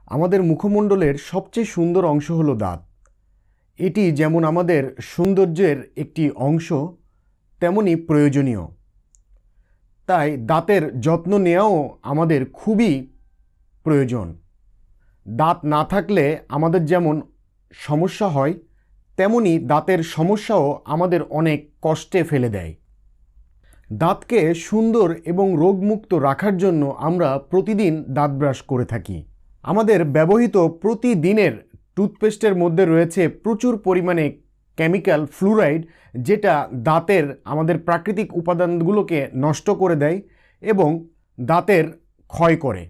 আমাদের মুখমণ্ডলের সবচেয়ে সুন্দর অংশ হলো দাঁত। এটি যেমন আমাদের সৌন্দর্যের একটি অংশ, তেমনি প্রয়োজনীয়। তাই দাঁতের যত্ন নেওয়াও আমাদের খুবই প্রয়োজন। দাঁত না থাকলে আমাদের যেমন সমস্যা হয়, তেমনি দাঁতের সমস্যাও আমাদের অনেক কষ্টে ফেলে দেয়। দাঁতকে সুন্দর এবং রোগমুক্ত রাখার জন্য আমরা প্রতিদিন দাঁত ব্রাশ করে থাকি। আমাদের ব্যবহৃত প্রতিদিনের টুথপেস্টের মধ্যে রয়েছে প্রচুর পরিমাণে কেমিক্যাল ফ্লুরাইড, যেটা দাঁতের আমাদের প্রাকৃতিক উপাদানগুলোকে নষ্ট করে দেয় এবং দাঁতের ক্ষয় করে।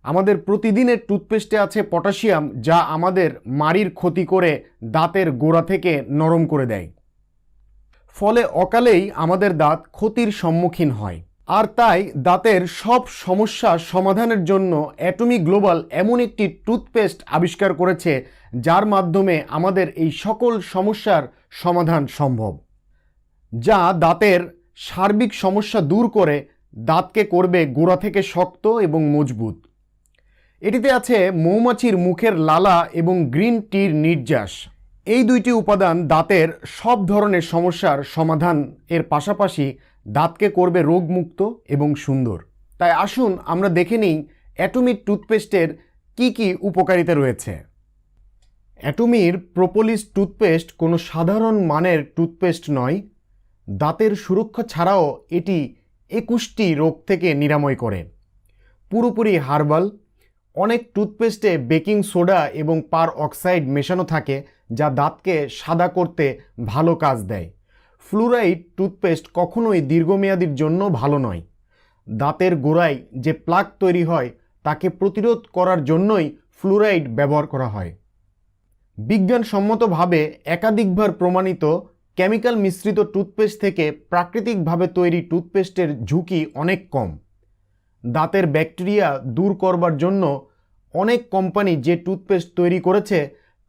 আমাদের প্রতিদিনের টুথপেস্টে আছে পটাশিয়াম, যা আমাদের মাড়ির ক্ষতি করে দাঁতের গোড়া থেকে নরম করে দেয়। ফলে অকালেই আমাদের দাঁত ক্ষতির সম্মুখীন হয়। আর তাই দাঁতের সব সমস্যা সমাধানের জন্য অ্যাটমি গ্লোবাল এমন একটি টুথপেস্ট আবিষ্কার করেছে, যার মাধ্যমে আমাদের এই সকল সমস্যার সমাধান সম্ভব, যা দাঁতের সার্বিক সমস্যা দূর করে দাঁতকে করবে গোড়া থেকে শক্ত এবং মজবুত। এটিতে আছে মৌমাছির মুখের লালা এবং গ্রিন টির নির্যাস। এই দুইটি উপাদান দাঁতের সব ধরনের সমস্যার সমাধান এর পাশাপাশি দাঁতকে করবে রোগমুক্ত এবং সুন্দর। তাই আসুন আমরা দেখে নিই অ্যাটমির টুথপেস্টের কি কি উপকারিতা রয়েছে। অ্যাটমির প্রোপোলিস টুথপেস্ট কোনো সাধারণ মানের টুথপেস্ট নয়। দাঁতের সুরক্ষা ছাড়াও এটি 21টি রোগ থেকে নিরাময় করে। পুরোপুরি হার্বাল। অনেক টুথপেস্টে বেকিং সোডা এবং পার অক্সাইড মেশানো থাকে, যা দাঁতকে সাদা করতে ভালো কাজ দেয়। ফ্লুরাইড টুথপেস্ট কখনোই দীর্ঘমেয়াদীর জন্য ভালো নয়। দাঁতের গোড়ায় যে প্লাক তৈরি হয় তাকে প্রতিরোধ করার জন্যই ফ্লুরাইড ব্যবহার করা হয়। বিজ্ঞানসম্মতভাবে একাধিকবার প্রমাণিত কেমিক্যাল মিশ্রিত টুথপেস্ট থেকে প্রাকৃতিকভাবে তৈরি টুথপেস্টের ঝুঁকি অনেক কম। দাঁতের ব্যাকটেরিয়া দূর করবার জন্য অনেক কোম্পানি যে টুথপেস্ট তৈরি করেছে,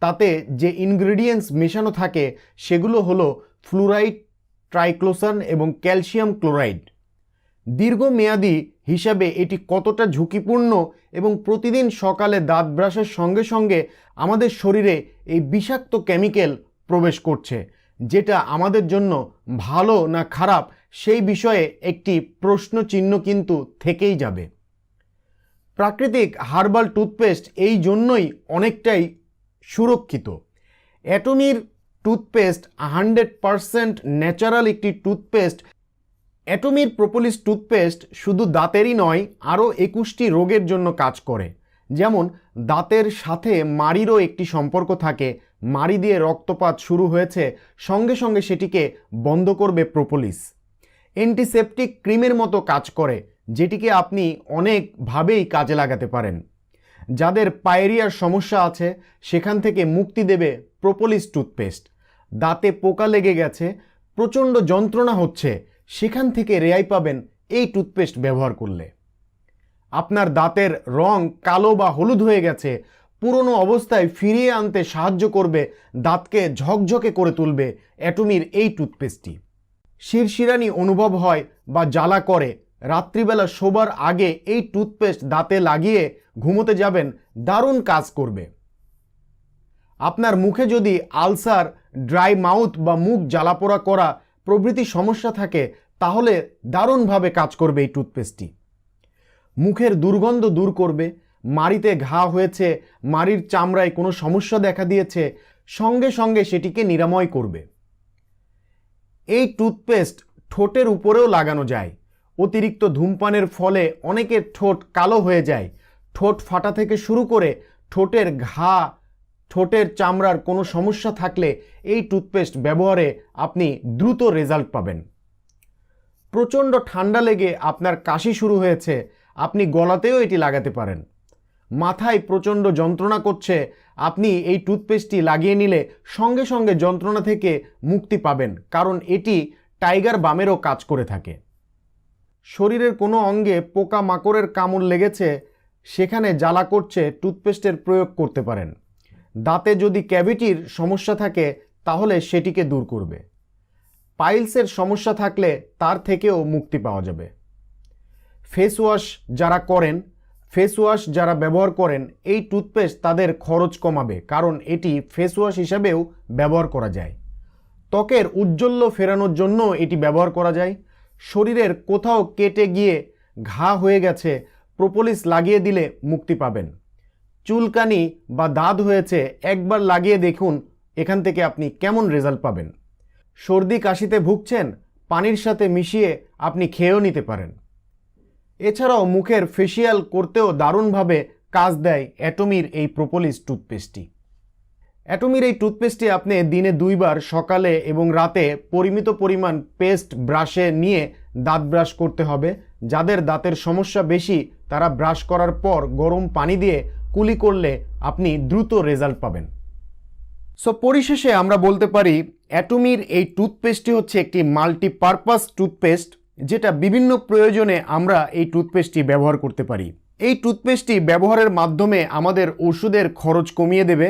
তাতে যে ইনগ্রেডিয়েন্টস মেশানো থাকে সেগুলো হলো ফ্লুরাইড, ট্রাইক্লোসান এবং ক্যালসিয়াম ক্লোরাইড। দীর্ঘমেয়াদী হিসাবে এটি কতটা ঝুঁকিপূর্ণ এবং প্রতিদিন সকালে দাঁত ব্রাশের সঙ্গে সঙ্গে আমাদের শরীরে এই বিষাক্ত কেমিক্যাল প্রবেশ করছে, যেটা আমাদের জন্য ভালো না খারাপ সেই বিষয়ে একটি প্রশ্নচিহ্ন কিন্তু থেকেই যাবে। প্রাকৃতিক হার্বাল টুথপেস্ট এই জন্যই অনেকটাই সুরক্ষিত। অ্যাটমির টুথপেস্ট 100% ন্যাচারাল একটি টুথপেস্ট। অ্যাটমির প্রোপোলিস টুথপেস্ট শুধু দাঁতেরই নয়, আরও 21টি রোগের জন্য কাজ করে। যেমন দাঁতের সাথে মাড়িরও একটি সম্পর্ক থাকে। মাড়ি দিয়ে রক্তপাত শুরু হয়েছে, সঙ্গে সঙ্গে সেটিকে বন্ধ করবে প্রোপোলিস। অ্যান্টিসেপটিক ক্রিমের মতো কাজ করে, যেটিকে আপনি অনেকভাবেই কাজে লাগাতে পারেন। যাদের পায়রিয়ার সমস্যা আছে সেখান থেকে মুক্তি দেবে প্রোপোলিস টুথপেস্ট। দাঁতে পোকা লেগে গেছে, প্রচণ্ড যন্ত্রণা হচ্ছে, সেখান থেকে রেহাই পাবেন এই টুথপেস্ট ব্যবহার করলে। আপনার দাঁতের রং কালো বা হলুদ হয়ে গেছে, পুরনো অবস্থায় ফিরিয়ে আনতে সাহায্য করবে, দাঁতকে ঝকঝকে করে তুলবে অ্যাটমির এই টুথপেস্টটি। শিরশিরানি অনুভব হয় বা জ্বালা করে, রাত্রিবেলা শোবার আগে এই টুথপেস্ট দাঁতে লাগিয়ে ঘুমোতে যাবেন, দারুণ কাজ করবে। আপনার মুখে যদি আলসার, ড্রাই মাউথ বা মুখ জ্বালাপোড়া করা প্রভৃতি সমস্যা থাকে, তাহলে দারুণভাবে কাজ করবে এই টুথপেস্টটি। মুখের দুর্গন্ধ দূর করবে। মাড়িতে ঘা হয়েছে, মাড়ির চামড়ায় কোনো সমস্যা দেখা দিয়েছে, সঙ্গে সঙ্গে সেটিকে নিরাময় করবে। এই টুথপেস্ট ঠোঁটের উপরেও লাগানো যায়। অতিরিক্ত ধূমপানের ফলে অনেকের ঠোঁট কালো হয়ে যায়। ঠোঁট ফাটা থেকে শুরু করে ঠোঁটের ঘা, ঠোঁটের চামড়ার কোনো সমস্যা থাকলে এই টুথপেস্ট ব্যবহারে আপনি দ্রুত রেজাল্ট পাবেন। প্রচণ্ড ঠান্ডা লেগে আপনার কাশি শুরু হয়েছে, আপনি গলাতেও এটি লাগাতে পারেন। মাথায় প্রচণ্ড যন্ত্রণা করছে, আপনি এই টুথপেস্টটি লাগিয়ে নিলে সঙ্গে সঙ্গে যন্ত্রণা থেকে মুক্তি পাবেন, কারণ এটি টাইগার বামেরও কাজ করে থাকে। শরীরের কোনো অঙ্গে পোকা মাকড়ের কামড় লেগেছে, সেখানে জ্বালা করছে, টুথপেস্টের প্রয়োগ করতে পারেন। দাঁতে যদি ক্যাভিটির সমস্যা থাকে তাহলে সেটিকে দূর করবে। পাইলসের সমস্যা থাকলে তার থেকেও মুক্তি পাওয়া যাবে। ফেস ওয়াশ যারা করেন ফেস ওয়াশ যারা ব্যবহার করেন এই টুথপেস্ট তাদের খরচ কমাবে, কারণ এটি ফেস ওয়াশ হিসাবেও ব্যবহার করা যায়। ত্বকের উজ্জ্বল্য ফেরানোর জন্য এটি ব্যবহার করা যায়। শরীরের কোথাও কেটে গিয়ে ঘা হয়ে গেছে, প্রোপোলিস লাগিয়ে দিলে মুক্তি পাবেন। চুলকানি বা দাঁত হয়েছে, একবার লাগিয়ে দেখুন এখান থেকে আপনি কেমন রেজাল্ট পাবেন। সর্দি কাশিতে ভুগছেন, পানির সাথে মিশিয়ে আপনি খেয়েও নিতে পারেন। এছাড়াও মুখের ফেসিয়াল করতেও দারুণভাবে কাজ দেয় অ্যাটমির এই প্রোপোলিস টুথপেস্টটি। অ্যাটমির এই টুথপেস্টটি আপনি দিনে 2 বার সকালে এবং রাতে পরিমিত পরিমাণ পেস্ট ব্রাশে নিয়ে দাঁত ব্রাশ করতে হবে। যাদের দাঁতের সমস্যা বেশি তারা ব্রাশ করার পর গরম পানি দিয়ে কুলি করলে আপনি দ্রুত রেজাল্ট পাবেন। সো পরিশেষে আমরা বলতে পারি অ্যাটমির এই টুথপেস্টটি হচ্ছে একটি মাল্টিপারপাস টুথপেস্ট, যেটা বিভিন্ন প্রয়োজনে আমরা এই টুথপেস্টটি ব্যবহার করতে পারি। এই টুথপেস্টটি ব্যবহারের মাধ্যমে আমাদের ওষুধের খরচ কমিয়ে দেবে,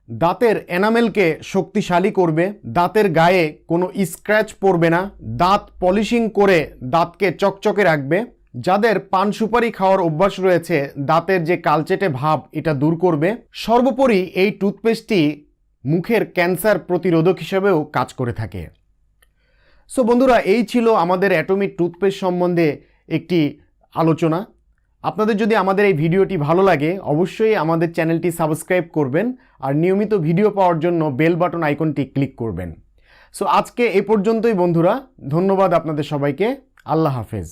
দাঁতের এনামেলকে শক্তিশালী করবে, দাঁতের গায়ে কোনো স্ক্র্যাচ পড়বে না, দাঁত পলিশিং করে দাঁতকে চকচকে রাখবে। যাদের পান সুপারি খাওয়ার অভ্যাস রয়েছে দাঁতের যে কালচেটে ভাব এটা দূর করবে। সর্বোপরি এই টুথপেস্টটি মুখের ক্যান্সার প্রতিরোধক হিসেবেও কাজ করে থাকে। সো বন্ধুরা, এই ছিল আমাদের অ্যাটমিক টুথপেস্ট সম্বন্ধে একটি আলোচনা। আপনাদের যদি আমাদের এই ভিডিওটি ভালো লাগে অবশ্যই আমাদের চ্যানেলটি সাবস্ক্রাইব করবেন আর নিয়মিত ভিডিও পাওয়ার জন্য বেল বাটন আইকনটি ক্লিক করবেন। সো আজকে এ পর্যন্তই বন্ধুরা, ধন্যবাদ আপনাদের সবাইকে। আল্লাহ হাফেজ।